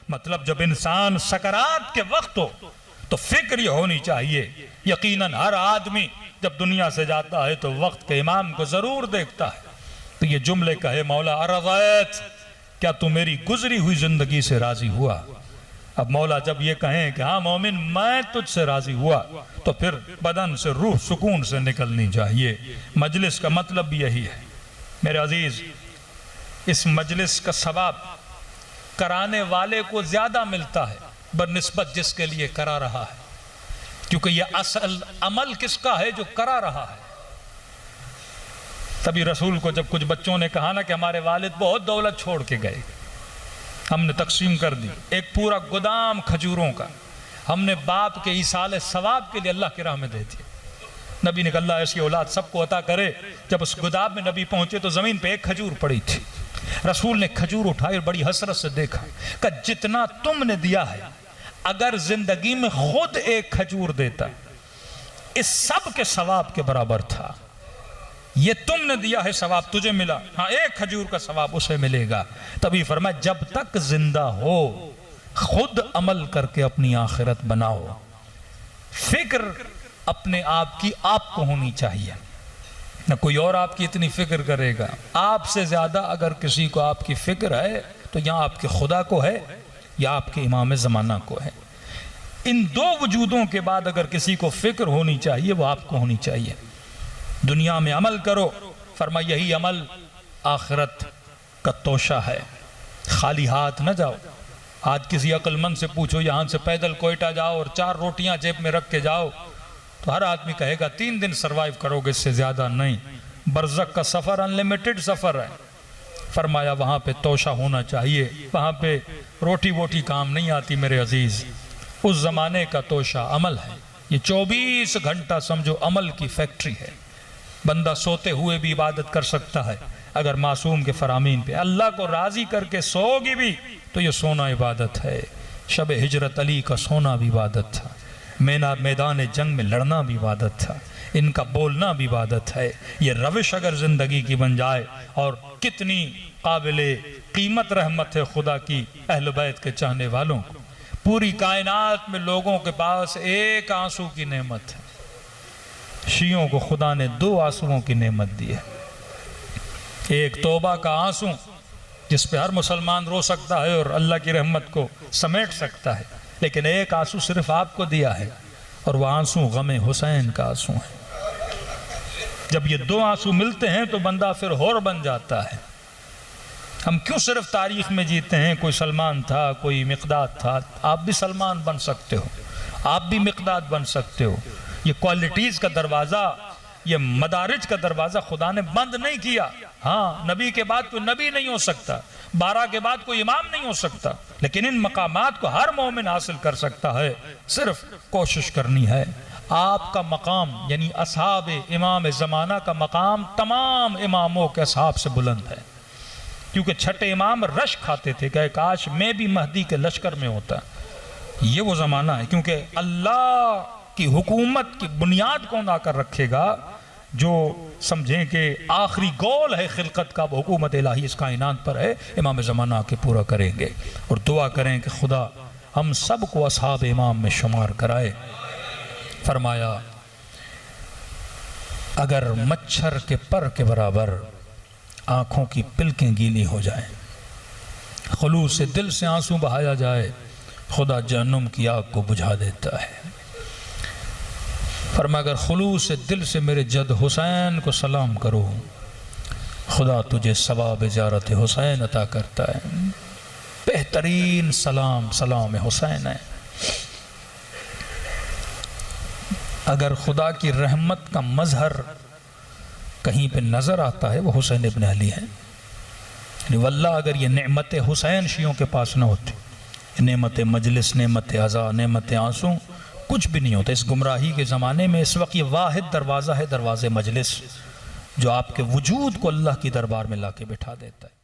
مطلب جب انسان سکرات کے وقت ہو تو فکر یہ ہونی چاہیے. یقیناً ہر آدمی جب دنیا سے جاتا ہے تو وقت کے امام کو ضرور دیکھتا ہے. تو یہ جملے کہے مولا ارضیت، کیا تو میری گزری ہوئی زندگی سے راضی ہوا؟ اب مولا جب یہ کہیں کہ ہاں مومن میں تجھ سے راضی ہوا تو پھر بدن سے روح سکون سے نکلنی چاہیے. مجلس کا مطلب بھی یہی ہے میرے عزیز. اس مجلس کا ثواب کرانے والے کو زیادہ ملتا ہے بنسبت جس کے لیے کرا رہا ہے، کیونکہ یہ اصل عمل کس کا ہے؟ جو کرا رہا ہے. تبھی رسول کو جب کچھ بچوں نے کہا نا کہ ہمارے والد بہت دولت چھوڑ کے گئے، ہم نے تقسیم کر دی ایک پورا گودام کھجوروں کا، ہم نے باپ کے ایصال ثواب کے لیے اللہ کی راہ میں دے دیا. نبی نے کہا اللہ ایسی اولاد سب کو عطا کرے. جب اس گودام میں نبی پہنچے تو زمین پہ ایک کھجور پڑی تھی. رسول نے کھجور اٹھائی اور بڑی حسرت سے دیکھا کہ جتنا تم نے دیا ہے اگر زندگی میں خود ایک کھجور دیتا اس سب کے ثواب کے برابر تھا. یہ تم نے دیا ہے ثواب تجھے ملا، ہاں ایک کھجور کا ثواب اسے ملے گا. تبھی فرمایا جب تک زندہ ہو خود عمل کر کے اپنی آخرت بناؤ. فکر اپنے آپ کی آپ کو ہونی چاہیے، نہ کوئی اور آپ کی اتنی فکر کرے گا. آپ سے زیادہ اگر کسی کو آپ کی فکر ہے تو یہاں آپ کے خدا کو ہے یا آپ کے امام زمانہ کو ہے. ان دو وجودوں کے بعد اگر کسی کو فکر ہونی چاہیے وہ آپ کو ہونی چاہیے. دنیا میں عمل کرو، فرمایا یہی عمل آخرت کا توشہ ہے. خالی ہاتھ نہ جاؤ. آج کسی عقل مند سے پوچھو یہاں سے پیدل کوئٹہ جاؤ اور 4 روٹیاں جیب میں رکھ کے جاؤ تو ہر آدمی کہے گا 3 دن سروائیو کرو گے، اس سے زیادہ نہیں. برزخ کا سفر انلیمیٹڈ سفر ہے. فرمایا وہاں پہ توشہ ہونا چاہیے، وہاں پہ روٹی ووٹی کام نہیں آتی میرے عزیز. اس زمانے کا توشہ عمل ہے. یہ 24 گھنٹہ سمجھو عمل کی فیکٹری ہے. بندہ سوتے ہوئے بھی عبادت کر سکتا ہے اگر معصوم کے فرامین پہ. اللہ کو راضی کر کے سوگی بھی تو یہ سونا عبادت ہے. شب ہجرت علی کا سونا بھی عبادت تھا. میدان جنگ میں لڑنا بھی عبادت تھا. ان کا بولنا بھی عبادت ہے. یہ روش اگر زندگی کی بن جائے، اور کتنی قابل قیمت رحمت ہے خدا کی اہل بیت کے چاہنے والوں کو. پوری کائنات میں لوگوں کے پاس ایک آنسو کی نعمت ہے. شیعوں کو خدا نے 2 آنسوؤں کی نعمت دی ہے. ایک توبہ کا آنسو جس پہ ہر مسلمان رو سکتا ہے اور اللہ کی رحمت کو سمیٹ سکتا ہے، لیکن ایک آنسو صرف آپ کو دیا ہے اور وہ آنسو غم حسین کا آنسو ہے. جب یہ 2 آنسو ملتے ہیں تو بندہ پھر ہور بن جاتا ہے. ہم کیوں صرف تاریخ میں جیتے ہیں؟ کوئی سلمان تھا، کوئی مقداد تھا. آپ بھی سلمان بن سکتے ہو، آپ بھی مقداد بن سکتے ہو. یہ کوالٹیز کا دروازہ، یہ مدارج کا دروازہ خدا نے بند نہیں کیا. ہاں نبی کے بعد کوئی نبی نہیں ہو سکتا، 12 کے بعد کوئی امام نہیں ہو سکتا، لیکن ان مقامات کو ہر مومن حاصل کر سکتا ہے. صرف کوشش کرنی ہے. آپ کا مقام یعنی اصحاب امام زمانہ کا مقام تمام اماموں کے اصحاب سے بلند ہے. کیونکہ چھٹے امام رش کھاتے تھے کہ کاش میں بھی مہدی کے لشکر میں ہوتا. یہ وہ زمانہ ہے کیونکہ اللہ کی حکومت کی بنیاد کون آ کر رکھے گا؟ جو سمجھیں کہ آخری گول ہے خلقت کا، وہ حکومت الہی اس کائنات پر ہے. امام زمانہ آ کے پورا کریں گے اور دعا کریں کہ خدا ہم سب کو اصحاب امام میں شمار کرائے. فرمایا اگر مچھر کے پر کے برابر آنکھوں کی پلکیں گیلی ہو جائیں، خلوص سے دل سے آنسو بہایا جائے، خدا جہنم کی آگ کو بجھا دیتا ہے. فرمایا اگر خلوص سے دل سے میرے جد حسین کو سلام کرو، خدا تجھے ثواب زیارت حسین عطا کرتا ہے. بہترین سلام سلام حسین ہے. اگر خدا کی رحمت کا مظہر کہیں پہ نظر آتا ہے وہ حسین ابن علی ہے. واللہ اگر یہ نعمت حسین شیعوں کے پاس نہ ہوتی، نعمت مجلس، نعمت عزا، نعمت آنسو، کچھ بھی نہیں ہوتا. اس گمراہی کے زمانے میں اس وقت یہ واحد دروازہ ہے، دروازے مجلس، جو آپ کے وجود کو اللہ کی دربار میں لا کے بٹھا دیتا ہے.